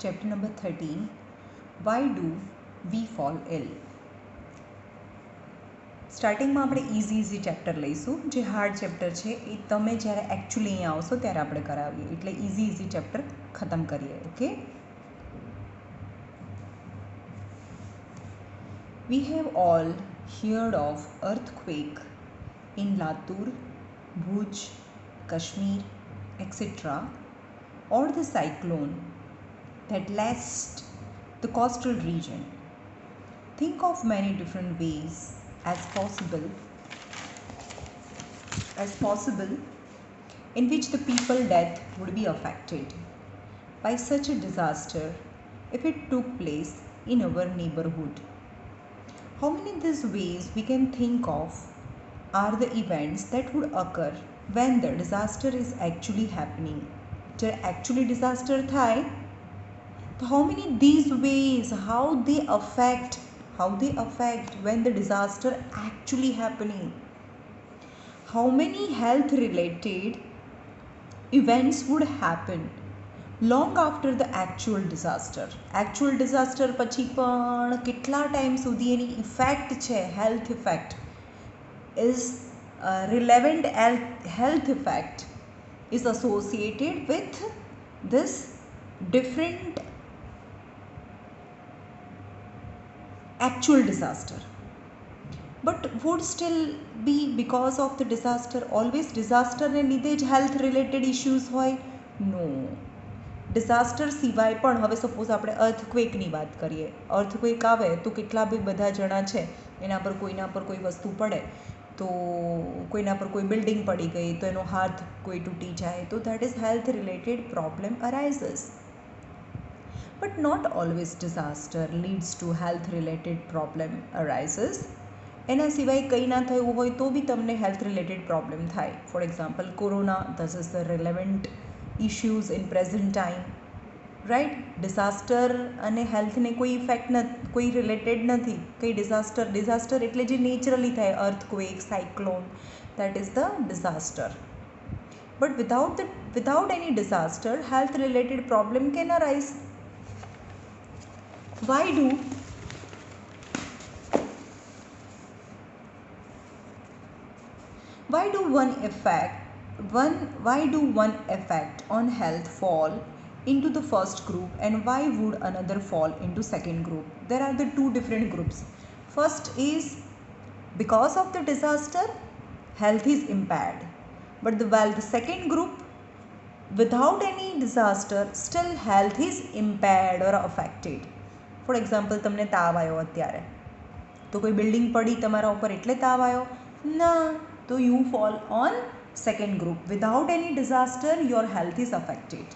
Chapter number 13. Why do we fall ill? સ્ટાર્ટિંગમાં આપણે easy chapter લઈશું. જે હાર્ડ ચેપ્ટર છે એ તમે જ્યારે એકચ્યુઅલી અહીંયા આવશો ત્યારે આપણે કરાવીએ, એટલે ઇઝી ચેપ્ટર ખતમ કરીએ. Okay, we have all heard of earthquake in Latur, Bhuj, Kashmir, etc., or the cyclone that lashed the coastal region. Think of many different ways as possible in which the people death would be affected by such a disaster if it took place in our neighborhood. How many these ways we can think of are the events that would occur when the disaster is actually happening. જ્યારે actually disaster થાય તો how many these ways how they affect when the disaster actually happening. How many health related events would happen long after the actual disaster. Actual disaster પછી પણ કેટલા time સુધી એની effect છે, health effect is relevant health effect is associated with this different actual disaster, but would still be because of the disaster. Always disaster ને લીધે જ health related issues હોય? No. Disaster સિવાય પણ હવે સપોઝ આપણે અર્થક્વેકની વાત કરીએ, અર્થક્વેક આવે તો કેટલા બી બધા જણા છે એના પર કોઈના પર કોઈ વસ્તુ પડે, તો કોઈના પર કોઈ બિલ્ડિંગ પડી ગઈ તો એનો હાથ કોઈ તૂટી જાય, તો that is health related problem arises. But not always disaster leads to health related problem arises. એના સિવાય કંઈ ના થયું હોય તો બી તમને હેલ્થ રિલેટેડ પ્રોબ્લેમ થાય. For example corona, this is the relevant issues in present time, right? Disaster અને હેલ્થને કોઈ ઇફેક્ટ કોઈ રિલેટેડ નથી. કંઈ ડિઝાસ્ટર એટલે જે નેચરલી થાય, earthquake, cyclone, that is the disaster. But without any disaster, health related problem can arise. Why do one effect on health fall into the first group and why would another fall into second group? There are the two different groups. First is because of the disaster health is impaired, but while the second group without any disaster still health is impaired or affected. For example, તમને તાવ આવ્યો અત્યારે, તો કોઈ building પડી તમારા ઉપર એટલે તાવ આવ્યો? ના, તો you fall on second group. Without any disaster your health is affected.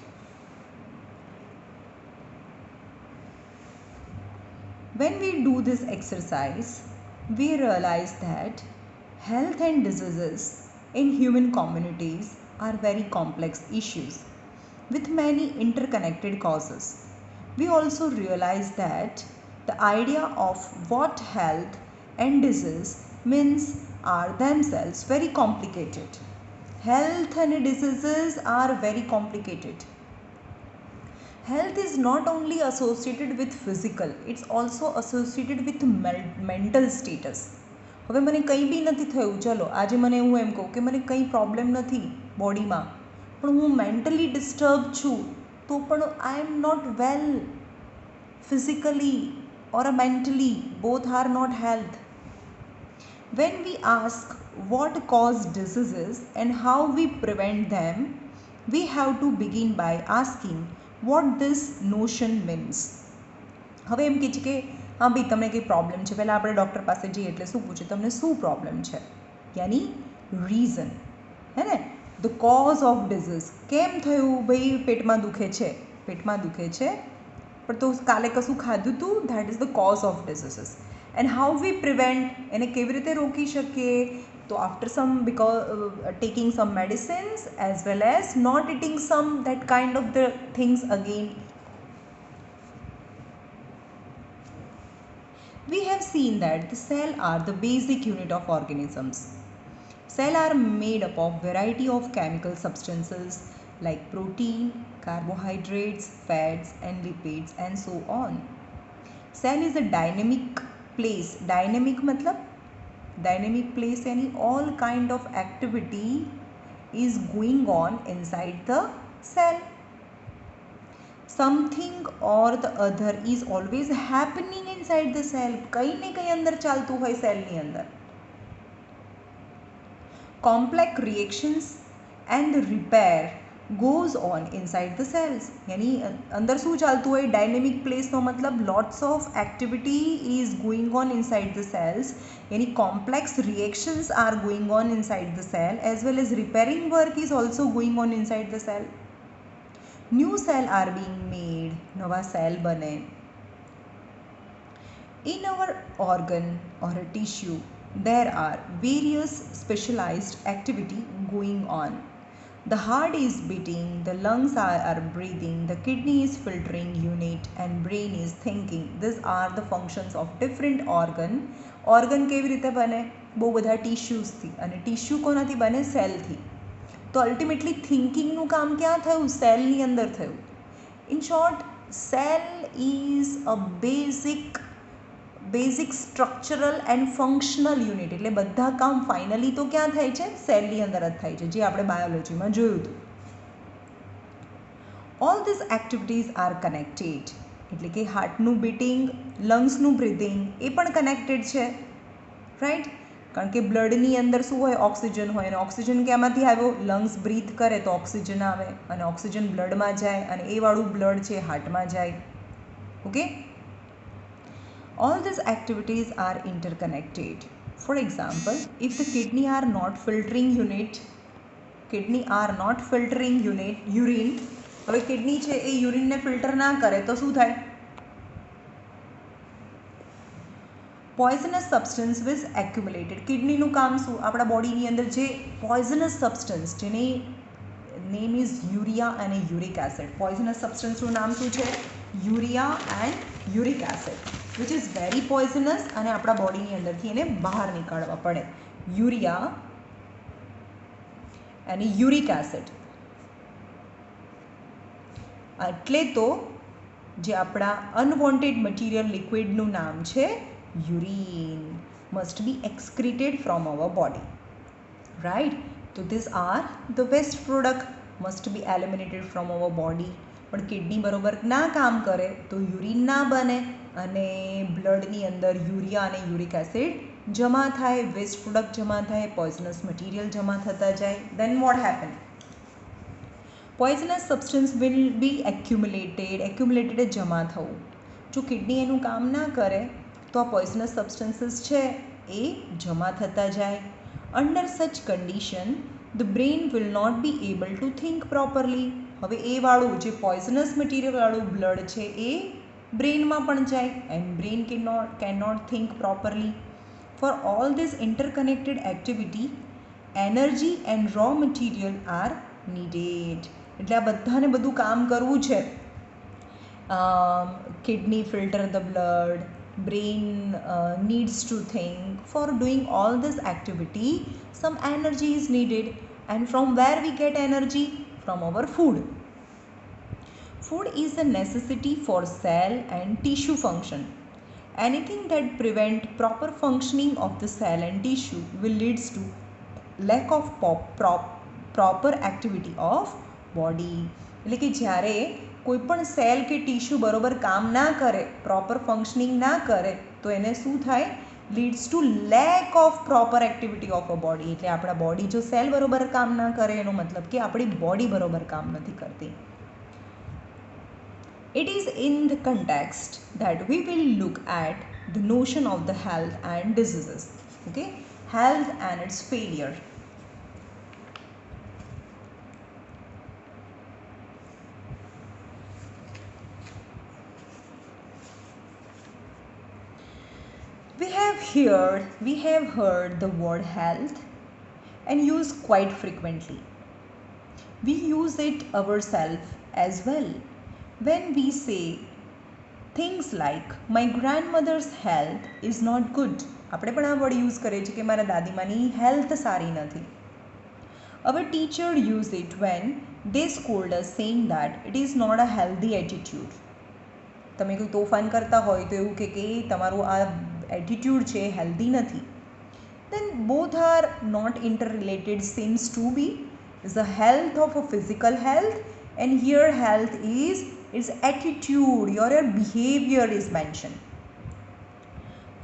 When we do this exercise, we realize that health and diseases in human communities are very complex issues with many interconnected causes. We also realize that the idea of what health and disease means are themselves very complicated. Health and diseases are very complicated. Health is not only associated with physical, it's also associated with mental status. હવે મને કંઈ બી નથી થયું, ચલો આજે મને હું એમ કહું કે મને કંઈ પ્રોબ્લેમ નથી બોડીમાં, પણ હું મેન્ટલી ડિસ્ટર્બ છું, તો પણ I am not well physically or mentally, both are not health. When we ask what cause diseases and how we prevent them, we have to begin by asking what this notion means. હવે એમ કહે છે કે હા ભાઈ તમને કંઈ problem છે, પહેલાં આપણે ડૉક્ટર પાસે જઈએ એટલે શું પૂછે, તમને શું પ્રોબ્લેમ છે, યાની રીઝન, હે ને? ધ કોઝ ઓફ ડિઝીઝ, કેમ થયું ભાઈ? પેટમાં દુખે છે, પણ તો કાલે કશું ખાધું હતું, that is the cause of diseases. And how we prevent, એને કેવી રીતે રોકી શકીએ? તો after some taking some medicines as well as not eating some that kind of the things again. We have seen that the cell are the basic unit of organisms. Cells are made up of variety of chemical substances like protein, carbohydrates, fats and lipids and so on. Cell is a dynamic place. Dynamic matlab dynamic place yani all kind of activity is going on inside the cell. Something or the other is always happening inside the cell. કઈ ને કઈ અંદર ચાલતું હોય સેલની અંદર. Complex reactions and repair goes on inside the cells. यानी अंदर શું ચાલતું હોય? ડાયનેમિક પ્લેસનો મતલબ lots of activity is going on inside the cells. यानी complex reactions are going on inside the cell as well as repairing work is also going on inside the cell. New cell are being made. नवा cell बने. In our organ or a tissue, there are various specialized activity going on. The heart is beating, the lungs are breathing, the kidney is filtering unit and brain is thinking. These are the functions of different organ. Organ કેવી રીતે બને? બહુ બધા ટીશ્યુઝથી, અને tissue કોનાથી બને? સેલથી. તો ultimately થિંકિંગનું કામ ક્યાં થયું? સેલની અંદર થયું. In short, cell is a basic structural and functional unit. એટલે બધા કામ ફાઇનલી તો ક્યાં થાય છે? સેલની અંદર જ થાય છે, જે આપણે બાયોલોજીમાં જોયું હતું. All this activities are connected. એટલે કે હાર્ટનું બીટિંગ, લંગ્સનું બ્રીધિંગ એ પણ કનેક્ટેડ છે, રાઈટ? કારણ કે બ્લડની અંદર શું હોય? ઓક્સિજન હોય, અને ઓક્સિજન ક્યાંમાંથી આવ્યો? લંગ્સ બ્રીથ કરે તો ઓક્સિજન આવે, અને ઓક્સિજન બ્લડમાં જાય, અને એ વાળું બ્લડ છે હાર્ટમાં જાય. Okay, all these activities are interconnected. For example, if the kidney are not filtering urine, હવે કિડની છે એ યુરિનને ફિલ્ટર ના કરે તો શું થાય? Poisonous substance was accumulated. કિડનીનું કામ શું? આપણા બોડીની અંદર જે પોઈઝનસ સબસ્ટન્સ, જેની નેમ ઇઝ યુરિયા અને યુરિક એસિડ. પોઈઝનસ સબસ્ટન્સનું નામ શું છે? Urea and uric acid, which is very poisonous, અને આપણા બોડીની અંદરથી એને બહાર નીકાળવા પડે. યુરિયા અને યુરિક એસિડ. એટલે તો જે આપણા અનવોન્ટેડ મટીરિયલ લિક્વિડનું નામ છે urine, must be excreted from our body, right? તો this are the waste product must be eliminated from our body. પણ કિડની બરોબર ના કામ કરે તો યુરિન ના બને, અને બ્લડની અંદર યુરિયા અને યુરિક એસિડ જમા થાય, વેસ્ટ પ્રોડક્ટ જમા થાય, પોઈઝનસ મટીરિયલ જમા થતા જાય. Then what happen? Poisonous substance will be accumulated જમા થવું. જો કિડની એનું કામ ના કરે તો આ પોઈઝનસ સબસ્ટન્સીસ છે એ જમા થતા જાય. Under such condition the brain will not be able to think properly. હવે એ વાળું જે પોઈઝનસ મટીરિયલવાળું બ્લડ છે એ બ્રેનમાં પણ જાય, and brain can not think properly. For all this interconnected activity energy and raw material are needed. એટલે આ બધાને બધું કામ કરવું છે. Kidney filter the blood, brain needs to think. For doing all this activity, some energy is needed, and from where we get energy? From our food. Food is a necessity for cell and tissue function. Anything that prevent proper functioning of the cell and tissue will leads to lack of proper activity of body. એટલે કે જ્યારે કોઈ પણ cell કે tissue બરોબર કામ ના કરે, પ્રોપર ફંક્શનિંગ ના કરે, તો એને શું થાય? Leads two lack of proper activity of a body. એટલે આપણા બોડી જો સેલ બરોબર કામ ના કરે એનો મતલબ કે આપણી બોડી બરોબર કામ નથી કરતી. It is in the context that we will look at the notion of the health and diseases. Okay, health and its failure. We have heard the word health and use quite frequently. We use it ourselves as well. When we say things like my grandmother's health is not good, આપણે પણ આ word use કરીએ છીએ કે મારા દાદીમાની health સારી નથી. Our teacher use it when they scold us saying that it is not a healthy attitude. તમે કોઈ તોફાન કરતા હોય તો એવું કે તમારું આ એટીટ્યૂડ છે હેલ્ધી નથી. then both are not interrelated seems to be. Is the health of a physical health, and here health is attitude, your behavior is mentioned.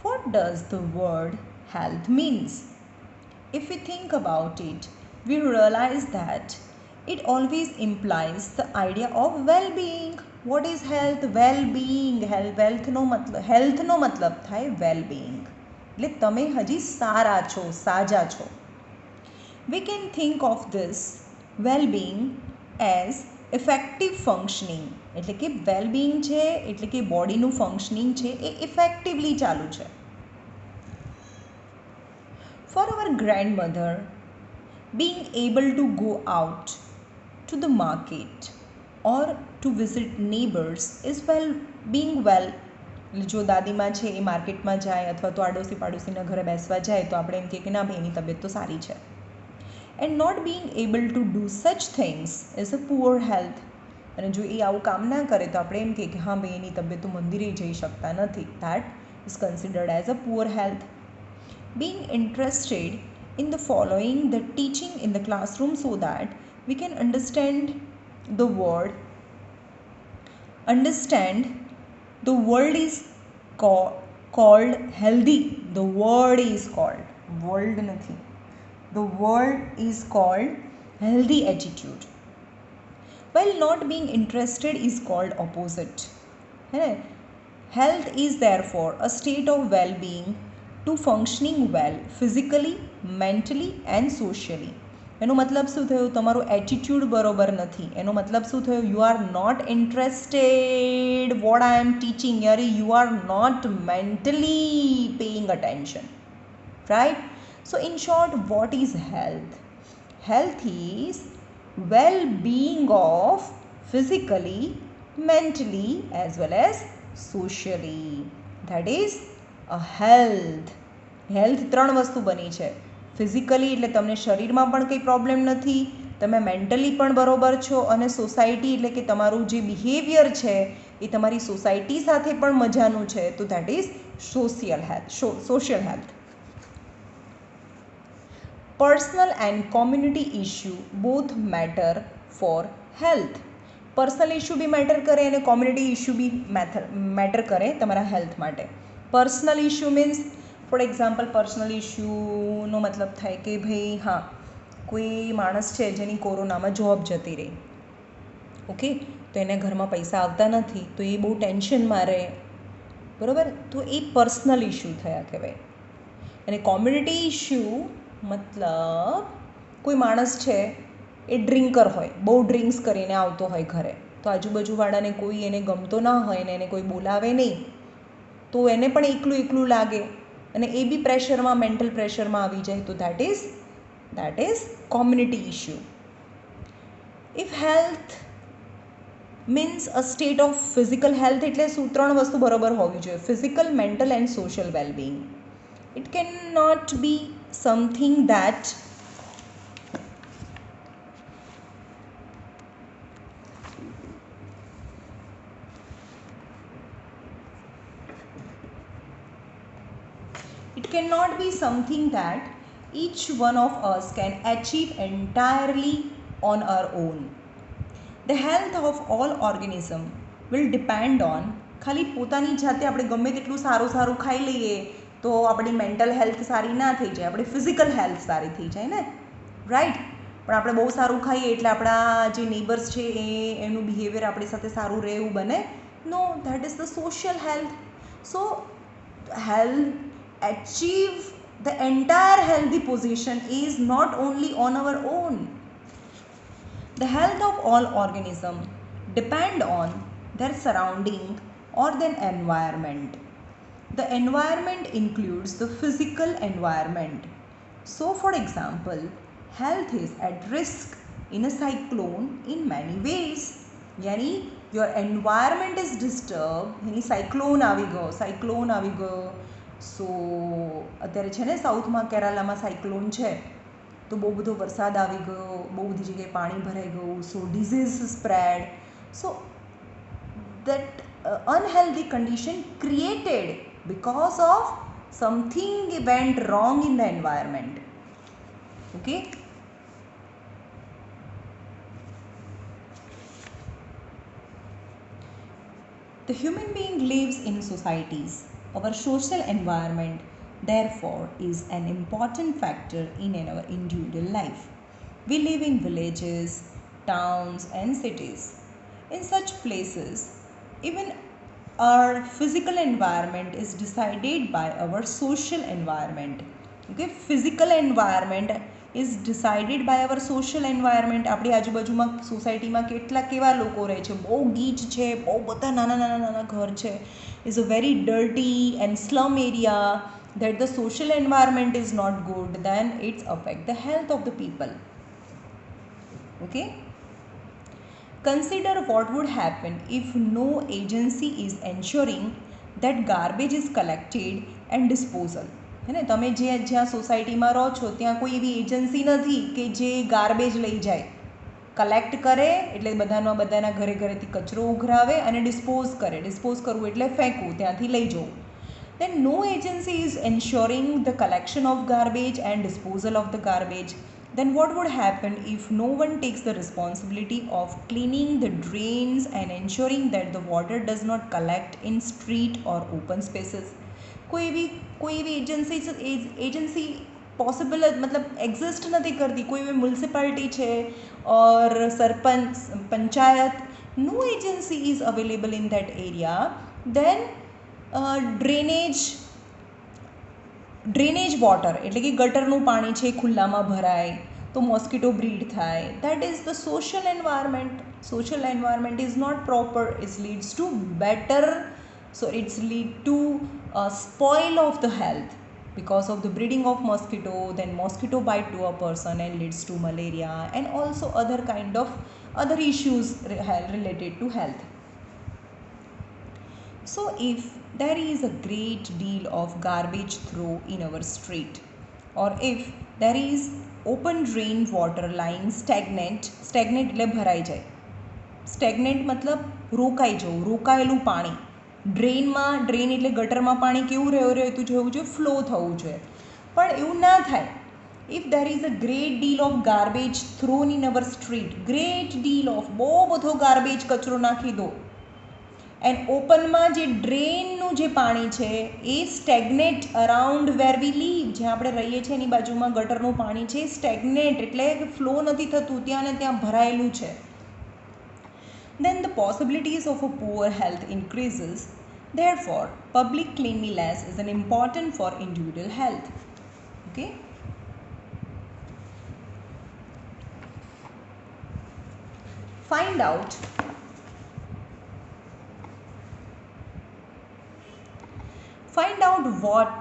What does the word health means? If we think about it, we realize that it always implies the idea of well-being. What is health? Well-being. health નો મતલબ થાય well-being. એટલે તમે હજી સારા છો, સાજા છો. We can think of this well-being as effective functioning. એટલે કે well-being છે એટલે કે બોડીનું ફંક્શનિંગ છે એ ઇફેક્ટિવલી ચાલુ છે. For our grandmother, being able to go out to the market or to visit neighbors is being well. જો દાદીમાં છે એ માર્કેટમાં જાય અથવા તો આડોશી પાડોશીના ઘરે બેસવા જાય તો આપણે એમ કહીએ કે ના ભાઈ એની તબિયત તો સારી છે. And not being able to do such things is a poor health. અને જો એ આવું કામ ના કરે તો આપણે એમ કહીએ કે હા ભાઈ એની તબિયત તો મંદિરે જઈ શકતા નથી. That is considered as a poor health. Being interested in the following the teaching in the classroom so that we can understand the world is called healthy. The word is called world નથી. The word is called healthy attitude. While not being interested is called opposite. Health is therefore a state of well-being to functioning well physically, mentally and socially. એનો મતલબ શું થયું? તમારું attitude બરોબર નથી. એનો મતલબ શું થયું? You are not interested what I am teaching. યાર you are not mentally paying attention, right? So in short, what is health? Health is well-being of physically, mentally as well as socially. That is a health. Health ત્રણ વસ્તુ બની છે. Physically એટલે તમને શરીરમાં પણ કંઈ પ્રોબ્લેમ નથી, તમે મેન્ટલી પણ બરોબર છો, અને સોસાયટી એટલે કે તમારું જે બિહેવિયર છે એ તમારી સોસાયટી સાથે પણ મજાનું છે. તો that is social health. Personal and community issue both matter for health. Personal issue be matter કરે અને કોમ્યુનિટી ઇશ્યુ બી મેટર કરે તમારા હેલ્થ માટે. Personal issue means, for example, personal ઇશ્યુનો મતલબ થાય કે ભાઈ હા કોઈ માણસ છે જેની કોરોનામાં જોબ જતી રહી, ઓકે, તો એને ઘરમાં પૈસા આવતા નથી તો એ બહુ ટેન્શનમાં રહે, બરાબર? તો એ પર્સનલ ઇશ્યુ થયા કહેવાય. અને કોમ્યુનિટી ઇશ્યુ મતલબ કોઈ માણસ છે એ ડ્રિંકર હોય, બહુ ડ્રિંક્સ કરીને આવતો હોય ઘરે, તો આજુબાજુવાળાને કોઈ એને ગમતો ના હોય ને એને કોઈ બોલાવે નહીં તો એને પણ એકલું એકલું લાગે અને એ બી પ્રેશરમાં, મેન્ટલ પ્રેશરમાં આવી જાય. તો that is community issue. If health means a state of physical health, એટલે શું? ત્રણ વસ્તુ બરોબર હોવી જોઈએ: physical, mental and social wellbeing. It can not be something that cannot be something that each one of us can achieve entirely on our own. The health of all organism will depend on, ખાલી પોતાની જાતે આપણે ગમે તેટલું સારું સારું ખાઈ લઈએ તો આપણી મેન્ટલ હેલ્થ સારી ના થઈ જાય, આપણી ફિઝિકલ હેલ્થ સારી થઈ જાય ને, રાઈટ? પણ આપણે બહુ સારું ખાઈએ એટલે આપણા જે નેબર્સ છે એનું બિહેવિયર આપણી સાથે સારું રહે એવું બને? No, that is the social health. So health achieve the entire healthy position is not only on our own. The health of all organisms depend on their surrounding or their environment. The environment includes the physical environment. So for example, health is at risk in a cyclone in many ways. Yani your environment is disturbed, yani cyclone આવી ગયો. સો અત્યારે છે ને સાઉથમાં કેરાલામાં cyclone છે, તો બહુ બધો વરસાદ આવી ગયો, બહુ બધી જગ્યાએ પાણી ભરાઈ ગયું, so disease spread. So that unhealthy condition created because of something went wrong in the environment. Okay. The human being lives in societies. Our social environment therefore is an important factor in our individual life. We live in villages, towns and cities. In such places, even our physical environment is decided by our social environment. Okay, physical environment is decided by our social environment. આપણી આજુબાજુમાં સોસાયટીમાં કેવા લોકો રહે છે, બહુ ગીચ છે, બહુ બધા નાના ઘર છે, is a very dirty and slum area, that the social environment is not good, then it's affect the health of the people. Okay. Consider what would happen if no agency is ensuring that garbage is collected and disposal. है ना, તમે જ્યાં સોસાયટીમાં રહો છો ત્યાં કોઈ એવી એજન્સી નથી કે જે ગાર્બેજ લઈ જાય, કલેક્ટ કરે એટલે બધાના ઘરેથી કચરો ઉઘરાવે અને ડિસ્પોઝ કરે. ડિસ્પોઝ કરવું એટલે ફેંકવું, ત્યાંથી લઈ જવું. Then no agency is ensuring the collection of garbage and disposal of the garbage. Then what would happen if no one takes the responsibility of cleaning the drains and ensuring that the water does not collect in street or open spaces? कोई भी agency possible मतलब exist नहीं करती. कोई भी municipality है और sarpanch panchayat, no agency is available in that area. Then drainage water એટલે કે ગટરનું પાણી છે ખુલ્લામાં ભરાય તો મોસ્કીટો બ્રીડ થાય. That is the social environment. Social environment is not proper, it leads to better, so it's lead to a spoil of the health because of the breeding of mosquito. Then mosquito bite to a person and leads to malaria and also other issues related to health. So if there is a great deal of garbage thrown in our street, or if there is open drain water lying stagnant એટલે ભરાઈ જાય. stagnant मतलब રોકાઈ જવું, રોકાયેલું પાણી. Drain એટલે ગટરમાં પાણી કેવું રહેતું જોવું જોઈએ, ફ્લો થવું જોઈએ. પણ એવું ના થાય. If there is a great deal of garbage thrown in our street, great deal of બહુ બધો ગાર્બેજ કચરો નાખી દો, એન્ડ ઓપનમાં જે ડ્રેનનું જે પાણી છે એ સ્ટેગ્નેટ અરાઉન્ડ વેર વી લીવ, જ્યાં આપણે રહીએ છીએ એની બાજુમાં ગટરનું પાણી છે સ્ટેગ્નેટ એટલે ફ્લો નથી થતું, ત્યાં ને ત્યાં ભરાયેલું છે. Then the possibilities of a poor health increases. Therefore, public cleanliness is an important for individual health. Okay. Find out what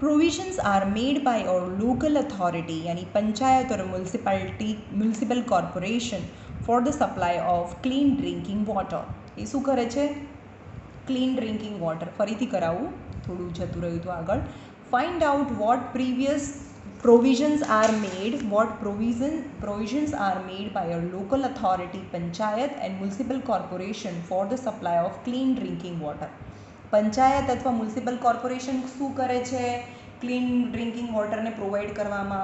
provisions are made by our local authority यानी पंचायत और municipal corporation for the supply of clean drinking water. એ શું કરે છે? Clean drinking water. ફરીથી કરાવું, થોડું જતું રહ્યું હતું આગળ. Find out vote provisions are made by a local authority, panchayat and municipal corporation for the supply of clean drinking water. Panchayat અથવા મ્યુનિસિપલ કોર્પોરેશન શું કરે છે? ક્લીન ડ્રિંકિંગ વોટરને પ્રોવાઈડ કરવામાં,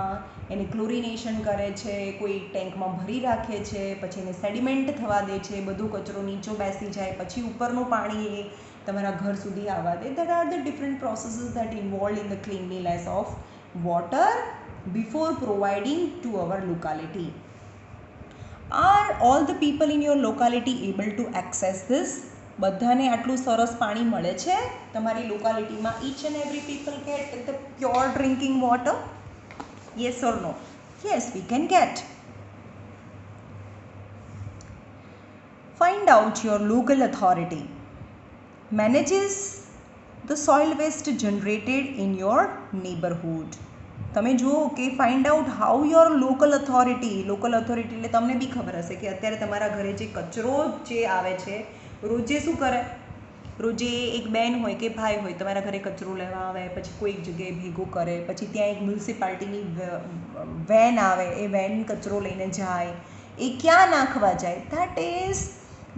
એને ક્લોરિનેશન કરે છે, કોઈ ટેન્કમાં ભરી રાખે છે, પછી એને સેડિમેન્ટ થવા દે છે, બધો કચરો નીચો બેસી જાય, પછી ઉપરનું પાણી એ તમારા ઘર સુધી આવવા દે. That are the different processes that involved in the cleanliness of water before providing to our locality. Are all the people in your locality able to access this? બધાને આટલું સરસ પાણી મળે છે તમારી લોકાલિટીમાં? each and every people get the pure drinking water? Yes or no? Yes, we can get. Find out your local authority manages the soil waste generated in your neighborhood. તમે જુઓ કે find out how your local authority એટલે તમને બી ખબર હશે કે અત્યારે તમારા ઘરે જે કચરો જે આવે છે રોજે શું કરે? રોજે એક બેન હોય કે ભાઈ હોય તમારા ઘરે કચરો લેવા આવે, પછી કોઈ એક જગ્યાએ ભેગો કરે, પછી ત્યાં એક મ્યુનિસિપાલિટીની વેન આવે, એ વેન કચરો લઈને જાય, એ ક્યાં નાખવા જાય? That is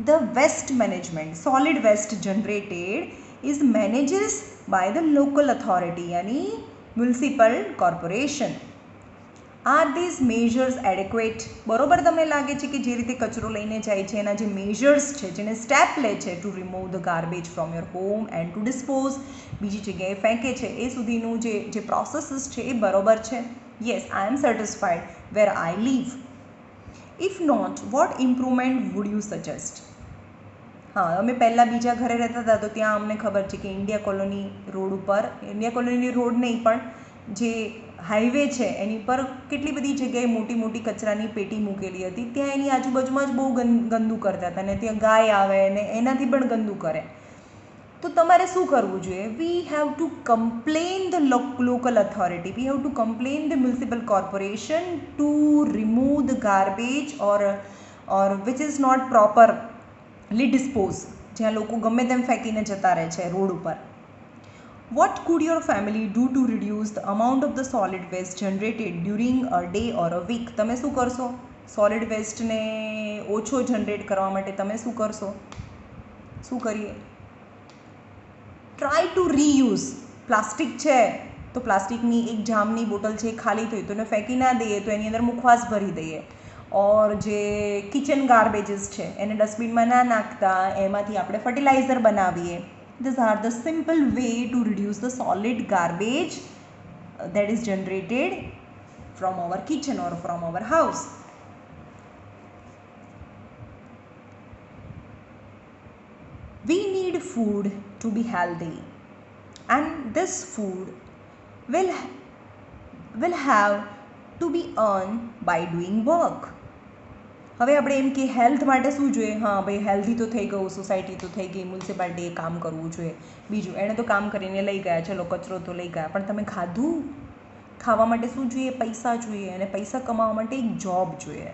the waste management. Solid waste generated is manages by the local authority યાની municipal corporation. Are these measures adequate? બરોબર તમને લાગે છે કે જે રીતે કચરો લઈને જાય છે એના જે મેઝર્સ છે, જેને સ્ટેપ લે છે to remove the garbage from your home and to dispose, બીજી જગ્યાએ ફેંકે છે, એ સુધીનું જે પ્રોસેસીસ છે એ બરોબર છે? Yes, I am satisfied where I live. If not, what improvement would you suggest? હા, અમે પહેલાં બીજા ઘરે રહેતા હતા તો ત્યાં અમને ખબર છે કે ઇન્ડિયા કોલોની રોડ ઉપર, ઇન્ડિયા કોલોની રોડ નહીં પણ જે હાઈવે છે એની પર કેટલી બધી જગ્યાએ મોટી મોટી કચરાની પેટી મૂકેલી હતી. ત્યાં એની આજુબાજુમાં જ બહુ ગંદુ કરતા હતા ને ત્યાં ગાય આવે ને એનાથી પણ ગંદુ કરે. તો તમારે શું કરવું જોઈએ? We have to complain the local authority, we have to complain the municipal corporation to remove the garbage or which is not properly dispose, જ્યાં લોકો ગમે તેમ ફેંકીને જતા રહે છે રોડ ઉપર. What could your family do to reduce the amount of the solid waste generated during a day or a week? તમે શું કરશો સોલિડ વેસ્ટને ઓછો જનરેટ કરવા માટે? તમે શું કરશો? શું કરીએ? Try to reuse. પ્લાસ્ટિક છે તો પ્લાસ્ટિકની એક જામની બોટલ છે ખાલી થઈ તો એને ફેંકી ના દઈએ, તો એની અંદર મુખવાસ ભરી દઈએ. ઓર જે કિચન ગાર્બેજીસ છે એને ડસ્ટબિનમાં ના નાખતા એમાંથી આપણે ફર્ટિલાઇઝર બનાવીએ. These are the simple way to reduce the solid garbage that is generated from our kitchen or from our house. We need food to be healthy, and this food will have to be earned by doing work. હવે આપણે એમ કે health માટે શું જોઈએ? હા ભાઈ, healthy તો થઈ ગયું, સોસાયટી તો થઈ ગઈ, મ્યુનિસિપાલિટીએ કામ કરવું જોઈએ. બીજું, એણે તો કામ કરીને લઈ ગયા, ચલો કચરો તો લઈ ગયા, પણ તમે ખાધું? ખાવા માટે શું જોઈએ? પૈસા જોઈએ, અને પૈસા કમાવા માટે એક જોબ જોઈએ.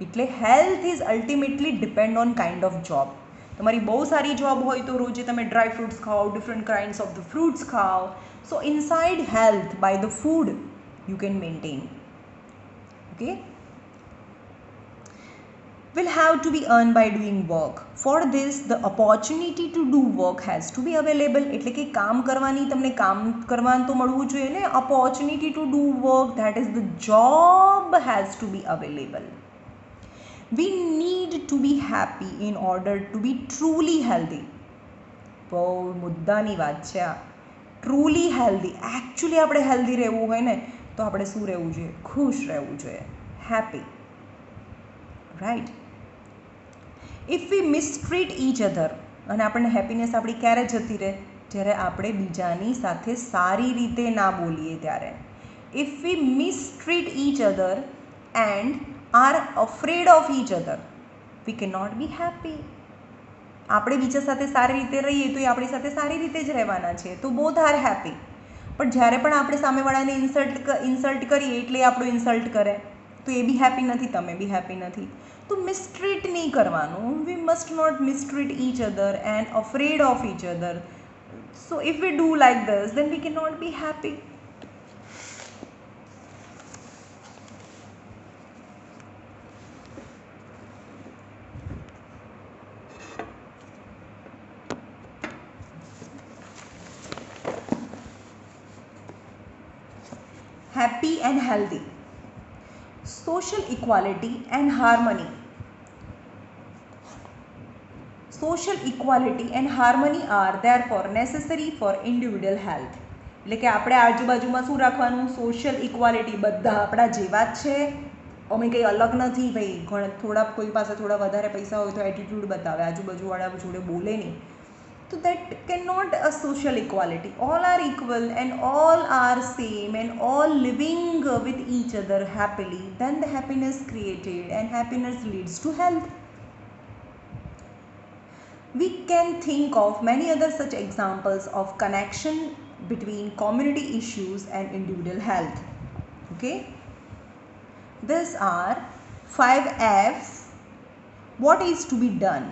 એટલે health is ultimately depend on kind of job. તમારી બહુ સારી જોબ હોય તો રોજે તમે ડ્રાય ફ્રૂટ્સ ખાઓ, different kinds of the fruits ખાઓ. So inside health by the food you can maintain. Okay, will have to be earned by doing work. For this, the opportunity to do work has to be available. એટલે કે કામ કરવાની, તમને કામ કરવાનું તો મળવું જોઈએ ને. opportunity to do work, that is the job, has to be available. We need to be happy in order to be truly healthy. બહુ મુદ્દાની વાત છે આ. ટ્રુલી હેલ્ધી, એકચ્યુઅલી આપણે હેલ્ધી રહેવું હોય ને તો આપણે શું રહેવું જોઈએ? ખુશ રહેવું જોઈએ, happy, right. If we mistreat each other, અને આપણને હેપીનેસ આપણી ક્યારે જતી રહે? જ્યારે આપણે બીજાની સાથે સારી રીતે ના બોલીએ ત્યારે. If we mistreat each other and are afraid of each other, we can not be happy. આપણે બીજા સાથે સારી રીતે રહીએ તો એ આપણી સાથે સારી રીતે જ રહેવાના છે, તો બોથ આર હેપી. પણ જ્યારે પણ આપણે સામેવાળાને ઇન્સલ્ટ કરીએ એટલે આપણું ઇન્સલ્ટ કરે તો એ બી હેપી નથી, તમે બી હેપી નથી. તો મિસટ્રીટ નહીં કરવાનું. We must not mistreat each other and afraid of each other. So if we do like this then we can not be happy. Happy and healthy. Social equality and harmony. Social equality and harmony are therefore necessary for individual health. એટલે કે આપણે આજુબાજુમાં શું રાખવાનું? Social equality. બધા આપણા જેવા જ છે, અમે કંઈ અલગ નથી ભાઈ. થોડા કોઈ પાસે થોડા વધારે પૈસા હોય તો એટીટ્યૂડ બતાવે, આજુબાજુવાળા જોડે બોલે નહીં. So that cannot a social equality. All are equal and all are same and all living with each other happily. Then the happiness created and happiness leads to health. We can think of many other such examples of connection between community issues and individual health. Okay. These are 5 F. What is to be done?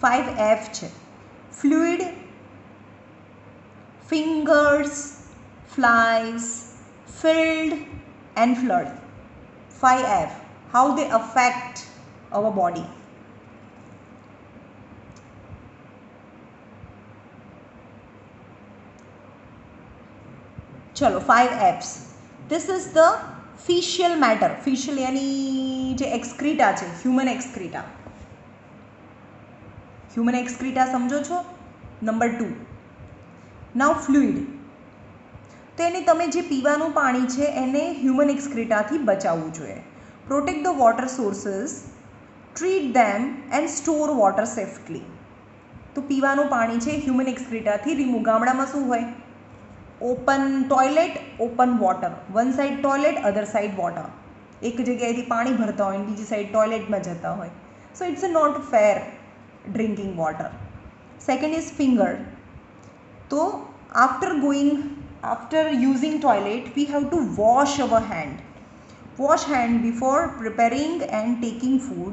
5 F છે. fluid, fingers, flies, filled and flood. 5F, how they affect our body. चलो 5Fs. This is the fecal matter. Fecal यानी जे excreta છે, human excreta. Human excreta समझो છો? Number 2. Now fluid. તો એને તમે જે પીવાનું પાણી છે એને હ્યુમન એક્સક્રીટાથી બચાવવું જોઈએ. Protect the water sources, treat them and store water safely. તો પીવાનું પાણી છે હ્યુમન એક્સક્રીટાથી રિમૂવ. ગામડામાં શું હોય? Open toilet, open water. One side toilet, અધર સાઈડ વોટર. એક જગ્યાએથી પાણી ભરતા હોય અને બીજી સાઈડ ટોયલેટમાં જતા હોય. So it's a not fair drinking water. Second is finger. તો after using toilet we have to wash our hand. Wash hand before preparing and taking food.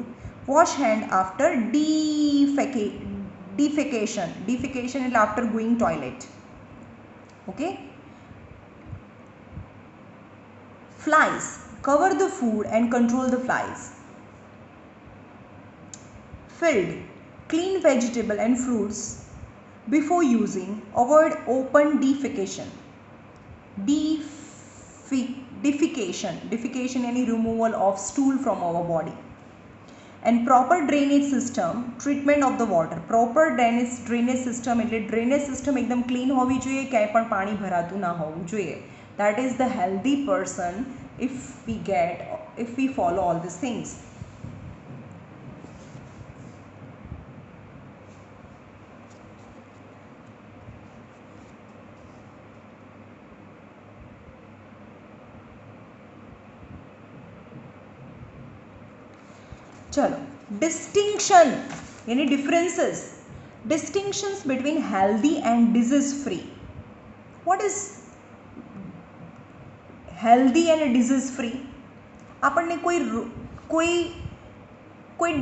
Wash hand after defecation. Defecation is after going toilet. Okay. Flies. Cover the food and control the flies. Filled. Clean vegetable and fruits before using. Avoid open defecation. Defecation any removal of stool from our body. And proper drainage system, treatment of the water. Proper drainage system એટલે drainage system એકદમ clean હોવી જોઈએ, ક્યાંય પણ પાણી ભરાતું ના હોવું જોઈએ. That is the healthy person if we follow all these things. चलो डिस्टिंक्शन यानी differences, distinctions between healthy and disease free. What is healthy and disease free? આપણને કોઈ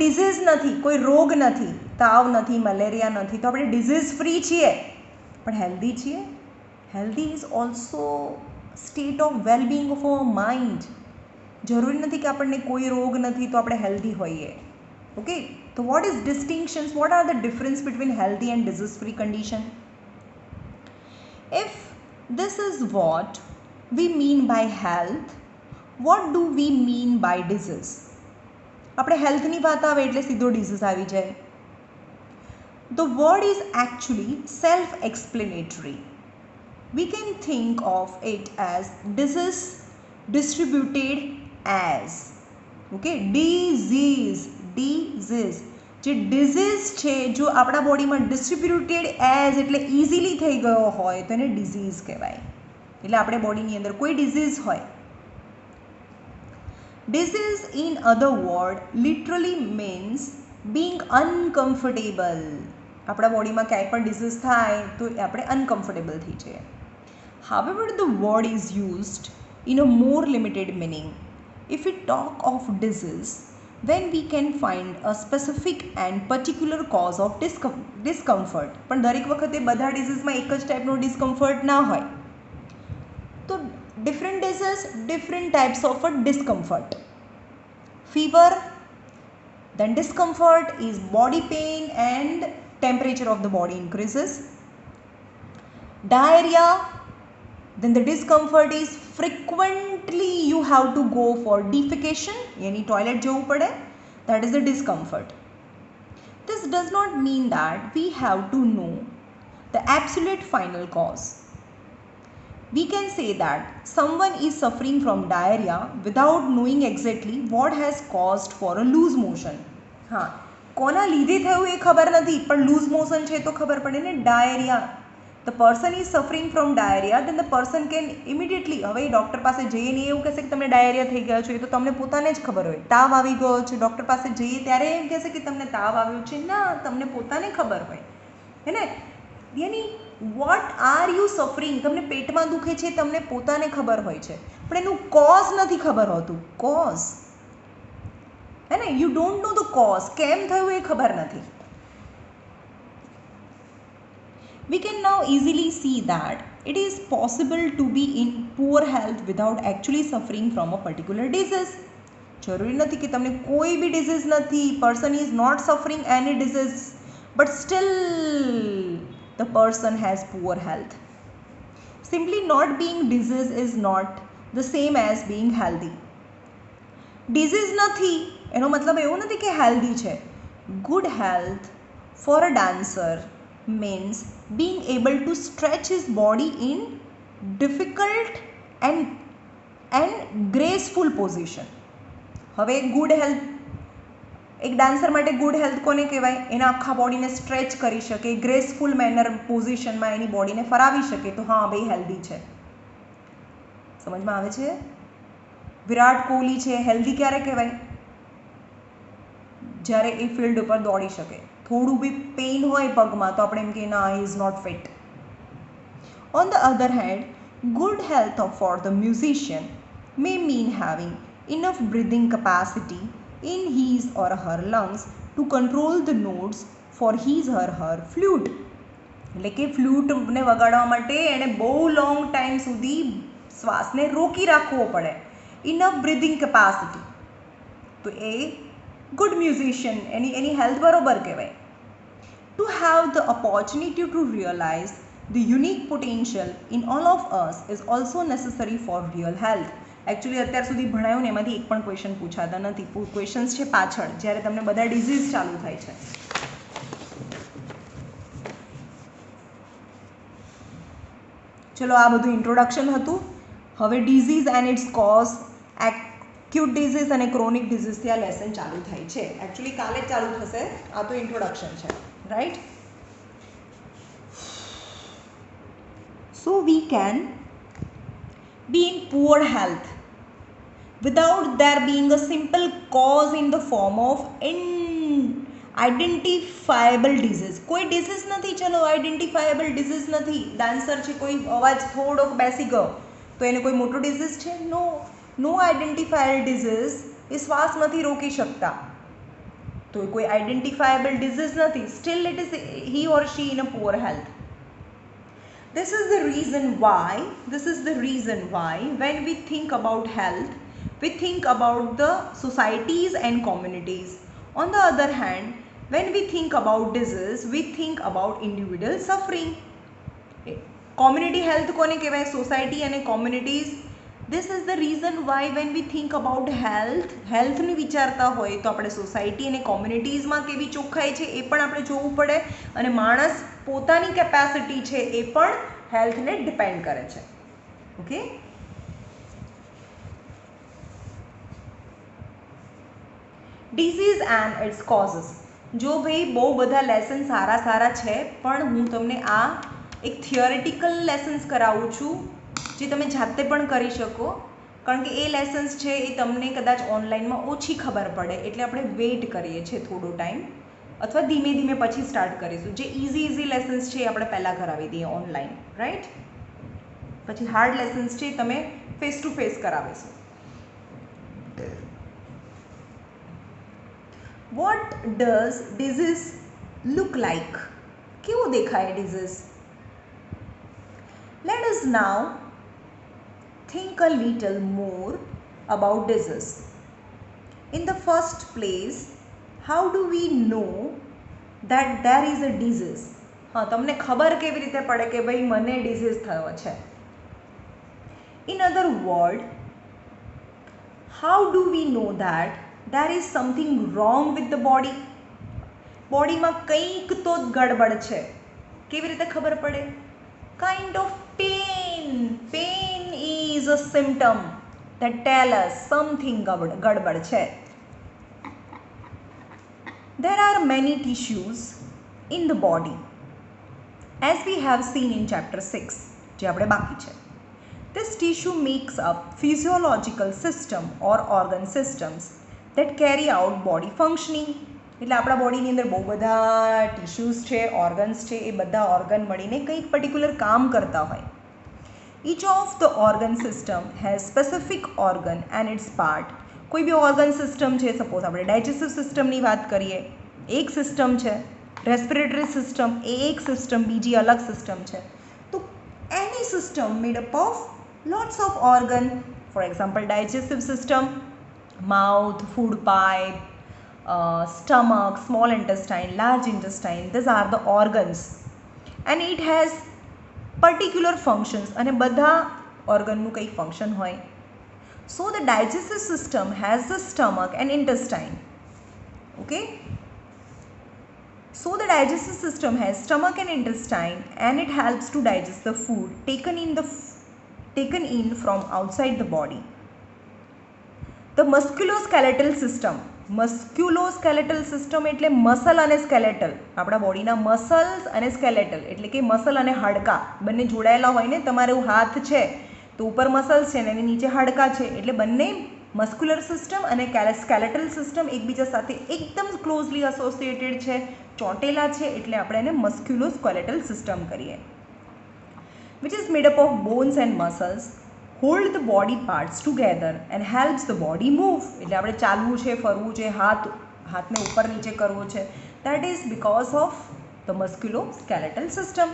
ડિઝીઝ નથી, કોઈ રોગ નથી, તાવ નથી, મલેરિયા નથી, તો આપણે ડિઝીઝ ફ્રી છીએ પણ હેલ્ધી છીએ. Healthy is also state of wellbeing of our mind. જરૂરી નથી કે આપણને કોઈ રોગ નથી તો આપણે હેલ્ધી હોઈએ. ઓકે, તો what is distinctions? What are the difference between healthy and disease free condition? If this is what we mean by health, what do we mean by disease? આપણે હેલ્થની વાત આવે એટલે સીધો ડિઝીઝ આવી જાય. The word is actually self-explanatory. We can think of it as disease distributed as. Okay, disease. જે disease છે જો આપણા બોડીમાં ડિસ્ટ્રીબ્યુટેડ એઝ એટલે ઇઝીલી થઈ ગયો હોય તો એને ડિઝીઝ કહેવાય. એટલે આપણે બોડીની અંદર કોઈ ડિઝીઝ હોય. Disease in other word literally means being uncomfortable. આપણા બોડીમાં ક્યાંય પણ ડિઝીઝ થાય તો આપણે અનકમ્ફર્ટેબલ થઈ જઈએ. However, the word is used in a more limited meaning. If we talk of disease, then we can find a specific and particular cause of discomfort. પણ દરેક વખતે બધા ડિઝીઝમાં એક જ ટાઈપનો ડિસ્કમ્ફર્ટ ના હોય. તો different disease, different types of a discomfort. Fever, then discomfort is body pain and temperature of the body increases. Diarrhea, then the discomfort is frequently you have to go for defecation, yani toilet jawun pade, that is the discomfort. This does not mean that we have to know the absolute final cause. We can say that someone is suffering from diarrhea without knowing exactly what has caused for a loose motion. हाँ, कोना લીધે થયું એ ખબર નથી પણ loose motion છે તો ખબર પડે ને. Diarrhoea, the person is suffering from diarrhea, then the person can immediately, હવે ડૉક્ટર પાસે જઈએ ને એવું કહેશે કે તમને ડાયરિયા થઈ ગયો છે, એ તો તમને પોતાને જ ખબર હોય. તાવ આવી ગયો છે, ડૉક્ટર પાસે જઈએ ત્યારે એમ કહેશે કે તમને તાવ આવ્યો છે, ના, તમને પોતાને ખબર હોય હે ને. યાની વોટ આર યુ સફરિંગ, તમને પેટમાં દુખે છે તમને પોતાને ખબર હોય છે પણ એનું કોઝ નથી ખબર હોતું. કોઝ હે ને, you don't know the cause, કેમ થયું એ ખબર નથી. We can now easily see that it is possible to be in poor health without actually suffering from a particular disease. જરૂરી નથી કે તમને કોઈ બી ડિઝીઝ નથી, person is not suffering any disease, but still the person has poor health. Simply not being disease is not the same as being healthy. Disease નથી એનો મતલબ એવું નથી કે હેલ્ધી છે. Good health for a dancer means being able to stretch his body in difficult and graceful position. હવે good health, એક dancer માટે ગુડ હેલ્થ કોને કહેવાય? એના આખા બોડીને સ્ટ્રેચ કરી શકે, ગ્રેસફુલ મેનર પોઝિશનમાં એની બોડીને ફરાવી શકે, તો હા ભાઈ હેલ્ધી છે. સમજમાં આવે છે? વિરાટ કોહલી છે, હેલ્ધી ક્યારે કહેવાય? જ્યારે એ ફિલ્ડ ઉપર દોડી શકે. થોડું બી પેઇન હોય પગમાં તો આપણે એમ કહીએ ના, he is not fit. On the other hand, good health for the musician may mean having enough breathing capacity in his or her lungs to control the notes for his or her flute. એટલે કે ફ્લૂટને વગાડવા માટે એણે બહુ long time સુધી શ્વાસને રોકી રાખવો પડે. Enough breathing capacity, તો એ ગુડ મ્યુઝિશિયન, એની હેલ્થ બરોબર કહેવાય. To have the opportunity to realize the unique potential in all of us is also necessary for real health. Actually અત્યાર સુધી ભણાયું ને એમાંથી એક પણ ક્વેશ્ચન પૂછાતા નથી. ક્વેશ્ચન્સ છે પાછળ, જ્યારે તમને બધા ડિઝીઝ ચાલુ થાય છે. ચલો, આ બધું ઇન્ટ્રોડક્શન હતું. હવે disease and its cause, acute disease અને ક્રોનિક ડિઝીઝથી આ લેસન ચાલુ થાય છે. એકચ્યુઅલી કાલે જ ચાલુ થશે, આ તો ઇન્ટ્રોડક્શન છે, right? So we can be in poor health without there being a simple cause in the form of identifiable disease. કોઈ ડિઝીઝ નથી, ચલો આઈડેન્ટિફાયેબલ ડિઝીઝ નથી. ડાન્સર છે, કોઈ અવાજ થોડોક બેસી ગયો તો એને કોઈ મોટો ડિઝીઝ છે? નો આઈડેન્ટિફાયેબલ ડિઝીઝ. એ શ્વાસ નથી રોકી શકતા તો કોઈ આઈડેન્ટિફાયેબલ ડિઝીઝ નથી. Steel it is he or she in a poor health. This is the reason why when we think about health, we think about the societies and communities. On the other hand, when we think about disease, we think about individual suffering. Community health કોને કહેવાય? Society અને communities. This is the reason why when we think about હેલ્થનું વિચારતા હોય તો આપણે society અને કોમ્યુનિટીઝમાં કેવી ચોખ્ખાઈ છે એ પણ આપણે જોવું પડે, અને માણસ પોતાની કેપેસિટી છે એ પણ હેલ્થને ડિપેન્ડ કરે છે. Okay, disease and its causes. જો ભાઈ બહુ બધા લેસન સારા છે, પણ હું તમને આ એક થિયોરેટિકલ લેસન્સ કરાવું છું જે તમે જાતે પણ કરી શકો, કારણ કે એ લેસન્સ છે એ તમને કદાચ ઓનલાઈનમાં ઓછી ખબર પડે, એટલે આપણે વેઇટ કરીએ છીએ થોડો ટાઈમ, અથવા ધીમે ધીમે પછી સ્ટાર્ટ કરીશું. જે ઇઝી લેસન્સ છે એ આપણે પહેલાં કરાવી દઈએ ઓનલાઈન, રાઈટ? પછી હાર્ડ લેસન્સ છે તમે ફેસ ટુ ફેસ કરાવીશું. What does disease look like? કેવો દેખાય disease? Let us now think a little more about disease. In the first place, how do we know that there is a disease? હા, તમને ખબર કેવી રીતે પડે કે ભાઈ મને ડિઝીઝ થયો છે? In other words, how do we know that there is something wrong with the body? બોડીમાં કંઈક તો ગડબડ છે. કેવી રીતે ખબર પડે? Kind of pain is a symptom that tell us something gadbad છે. There are many tissues in the body, as we have seen in chapter 6, જે આપણે બાકી છે. This tissue makes up physiological system or organ systems that carry out body functioning. એટલે આપણા બોડીની અંદર બહુ બધા ટિશ્યુઝ છે, ઓર્ગન્સ છે, એ બધા ઓર્ગન મળીને કંઈક પર્ટિક્યુલર કામ કરતા હોય. Each of the organ system has specific organ and its part. કોઈ બી ઓર્ગન સિસ્ટમ છે, સપોઝ આપણે ડાયજેસ્ટિવ સિસ્ટમની વાત કરીએ, એક સિસ્ટમ છે, રેસ્પિરેટરી સિસ્ટમ એ એક સિસ્ટમ, બીજી અલગ સિસ્ટમ છે. તો એની system made up of lots of organ. For example digestive system, mouth, food pipe, stomach, small intestine, large intestine, these are the organs and it has particular functions અને બધા ઓર્ગનનું કંઈ function હોય. So the digestive system has the stomach and intestine. Okay, so the digestive system has stomach and intestine and it helps to digest the food taken in from outside the body. The musculoskeletal system એટલે muscle અને skeletal, આપણા બોડીના muscles અને skeletal એટલે કે muscle અને હાડકા બંને જોડાયેલા હોય ને. તમારું હાથ છે તો ઉપર મસલ્સ છે ને એની નીચે હાડકા છે, એટલે બંને મસ્ક્યુલર સિસ્ટમ અને સ્કેલેટલ સિસ્ટમ એકબીજા સાથે એકદમ ક્લોઝલી એસોસિએટેડ છે, ચોંટેલા છે, એટલે આપણે એને મસ્ક્યુલોસ્કેલેટલ સિસ્ટમ કરીએ. which is made up of bones and muscles, hold the body parts together and helps the body move. એટલે આપણે ચાલવું છે, ફરવું છે, હાથને ઉપર નીચે કરવો છે, that is because of the musculoskeletal system.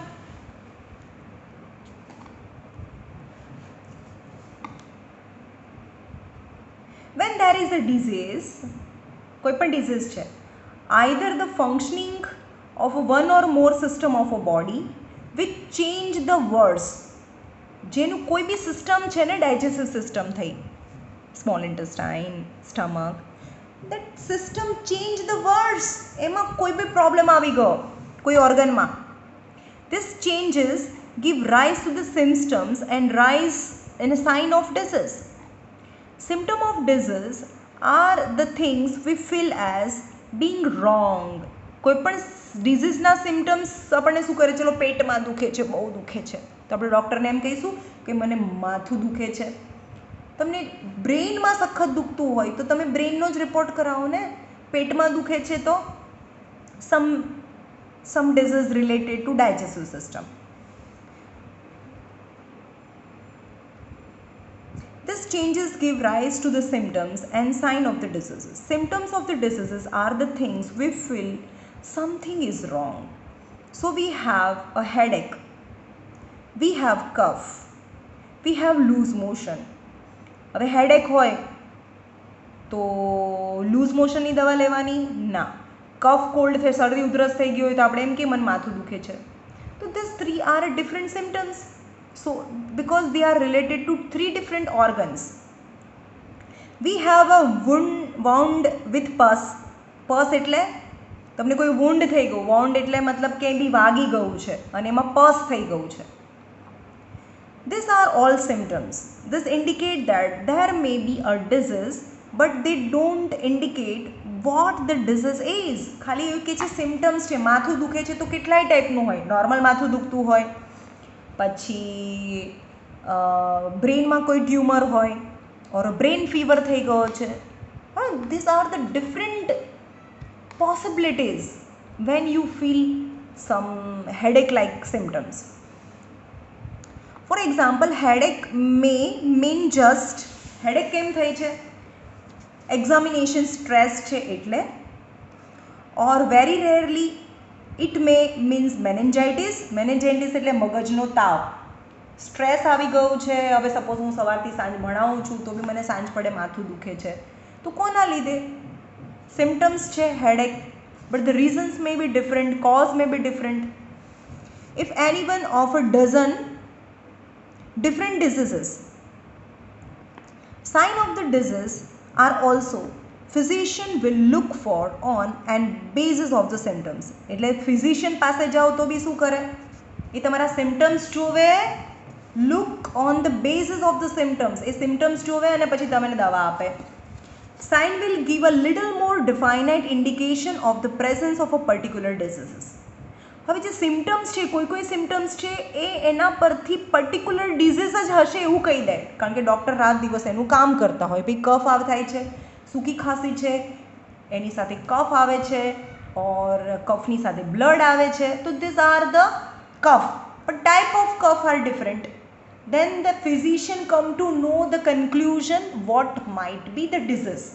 When there is a disease, કોઈ પણ disease છે, either the functioning of one or more system of a body which change the words, જેનું કોઈ બી સિસ્ટમ છે ને ડાયજેસ્ટિવ સિસ્ટમ થઈ, small intestine, stomach, that system change the words, એમાં કોઈ બી પ્રોબ્લેમ આવી ગયો કોઈ ઓર્ગનમાં, this changes give rise to the symptoms and rise in a sign of disease. Symptom of disease are the things we feel as being wrong. કોઈ પણ ડિઝીઝના symptoms આપણને શું કરે, ચલો પેટમાં દુખે છે, બહુ દુખે છે, તો આપણે ડૉક્ટરને એમ કહીશું કે મને માથું દુખે છે. તમને બ્રેઇનમાં સખત દુખતું હોય તો તમે બ્રેઇનનો જ રિપોર્ટ કરાવો ને. પેટમાં દુખે છે તો some disease related to digestive system. These changes give rise to the symptoms and sign of the diseases. Symptoms of the diseases are the things we feel something is wrong. So we have a headache, we have cough, we have loose motion. હવે headache હોય તો loose મોશનની દવા લેવાની ના, કફ cold થઈ, શરદી ઉધરસ થઈ ગઈ હોય તો આપણે એમ કે મને માથું દુખે છે. તો this three R different symptoms. So because they are related to three different organs. We have a wound with pus. Pus એટલે તમને કોઈ wound થઈ ગયું, wound એટલે મતલબ કે બી વાગી ગયું છે અને એમાં પસ થઈ ગયું છે. These are all symptoms. This indicate that there may be a disease but they don't indicate what the disease is. ખાલી એવું કે છે સિમ્ટમ્સ છે, માથું દુખે છે તો કેટલાય ટાઈપનું હોય, નોર્મલ માથું દુખતું હોય, પછી બ્રેઇનમાં કોઈ ટ્યુમર હોય, ઓર બ્રેઇન ફીવર થઈ ગયો છે. This are the different possibilities when you feel some headache like symptoms. For example, headache may mean just headache કેમ થઈ છે, examination stress છે એટલે, or very rarely it may means meningitis. meningitis એટલે મગજનો તાવ, સ્ટ્રેસ આવી ગયું છે. હવે સપોઝ હું સવારથી સાંજ ભણાવું છું તો બી મને સાંજ પડે માથું દુખે છે, તો કોના લીધે? સિમ્ટમ્સ છે headache, but the reasons may be different, cause may be different. If anyone of a dozen different diseases, sign of the disease are also physician will look for on and basis of the symptoms. એટલે physician પાસે જાઓ તો બી શું કરે, એ તમારા symptoms જોવે, look on the basis of the symptoms, A symptoms જોવે અને પછી તમને દવા આપે. Sign will give a little more definite indication of the presence of a particular disease. હવે જે સિમ્ટમ્સ છે, કોઈ સિમ્ટમ્સ છે એ એના પરથી પર્ટિક્યુલર ડિઝીઝ જ હશે એવું કહી દે, કારણ કે ડૉક્ટર રાત દિવસ એનું કામ કરતા હોય. ભાઈ કફ થાય છે, સૂકી ખાંસી છે, એની સાથે કફ આવે છે, ઓર કફની સાથે બ્લડ આવે છે, તો this are the cough, but type of cough are different. Then the physician come to know the conclusion what might be the disease.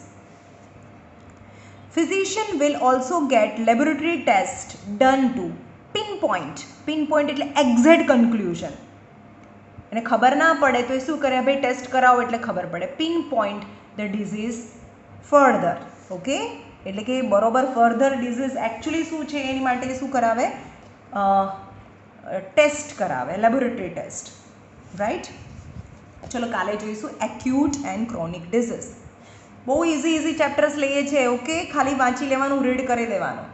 physician will also get laboratory test done to pinpoint એટલે exact conclusion. એને ખબર ના પડે તો એ શું કરે, ભાઈ test કરાવો એટલે ખબર પડે. pinpoint the disease further. Okay, એટલે કે બરોબર ફર્ધર ડિઝીઝ એકચ્યુઅલી શું છે એની માટે શું કરાવે, ટેસ્ટ કરાવે, લેબોરેટરી ટેસ્ટ. રાઈટ. ચલો કાલે જોઈશું એક્યુટ એન્ડ ક્રોનિક ડિઝીઝ. બહુ ઇઝી ચેપ્ટર્સ લઈએ છીએ. ઓકે, ખાલી વાંચી લેવાનું, રીડ કરી દેવાનું.